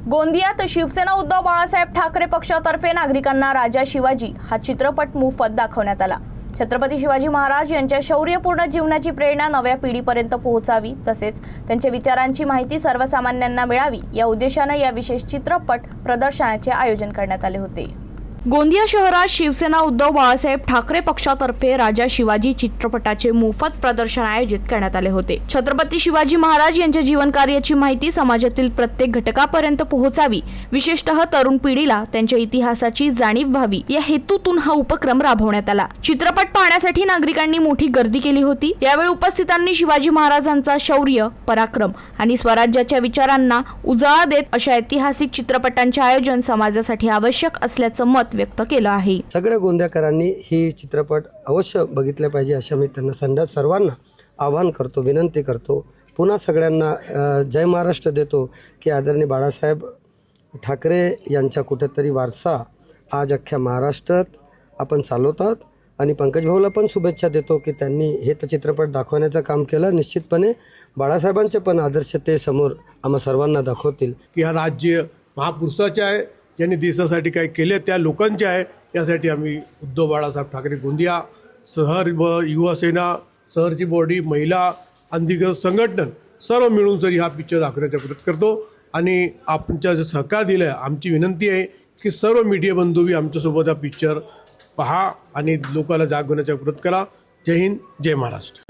गोंदियात शिवसेना उद्धव बाळासाहेब ठाकरे पक्षातर्फे नागरिकांना राजा शिवाजी हा चित्रपट मोफत दाखवण्यात आला। छत्रपती शिवाजी महाराज यांच्या शौर्यपूर्ण जीवनाची प्रेरणा नव्या पिढीपर्यंत पोहोचावी तसेच त्यांच्या विचारांची माहिती सर्वसामान्यांना मिळावी या उद्देशाने या विशेष चित्रपट प्रदर्शनाचे आयोजन करण्यात आले होते। गोंदिया शहरात शिवसेना उद्धव बाळासाहेब ठाकरे पक्षातर्फे राजा शिवाजी चित्रपटाचे मोफत प्रदर्शन आयोजित करण्यात आले होते। छत्रपती शिवाजी महाराज यांच्या जीवन कार्याची माहिती समाजातील प्रत्येक घटकापर्यंत पोहोचावी, विशेषतः तरुण पिढीला त्यांच्या इतिहासाची जाणीव व्हावी या हेतूतून हा उपक्रम राबवण्यात आला। चित्रपट पाहण्यासाठी नागरिकांनी मोठी गर्दी केली होती। यावेळी उपस्थितांनी शिवाजी महाराजांचा शौर्य, पराक्रम आणि स्वराज्याच्या विचारांना उजाळा देत अशा ऐतिहासिक चित्रपटांचे आयोजन समाजासाठी आवश्यक असल्याचं मत व्यक्त केलं आहे। सगळ्या गोंदियाकरांनी ही चित्रपट अवश्य बघितले पाहिजे अशा मी त्यांना सर्वांना आवाहन करतो, विनंती करतो। पुन्हा सगळ्यांना जय महाराष्ट्र देतो की आदरणीय बाळासाहेब ठाकरे यांचा कुठेतरी वारसा आज अख्ख्या महाराष्ट्रात आपण चालवतात आणि पंकज भाऊला पण शुभेच्छा देतो की त्यांनी हे चित्रपट दाखवण्याचं काम केलं। निश्चितपणे बाळासाहेबांचे पण आदर्श ते समोर आम्हा सर्वांना दाखवतील की हा राज्य महापुरुषाचे आहे, ज्यांनी देशासाठी काय केले त्या लोकांचे आहे। यासाठी आम्ही उद्धव बाळासाहेब ठाकरे गोंदिया शहर व युवासेना, शहरची बॉडी, महिला, अंधिकृत संघटन सर्व मिळून जरी हा पिक्चर दाखवण्याचा प्रयत्न करतो आणि आमच्या जे सहकार दिलं आहे, आमची विनंती आहे की सर्व मीडिया बंधूही आमच्यासोबत हा पिक्चर पहा आणि लोकांना जागवण्याचा प्रयत्न करा। जय हिंद, जय महाराष्ट्र।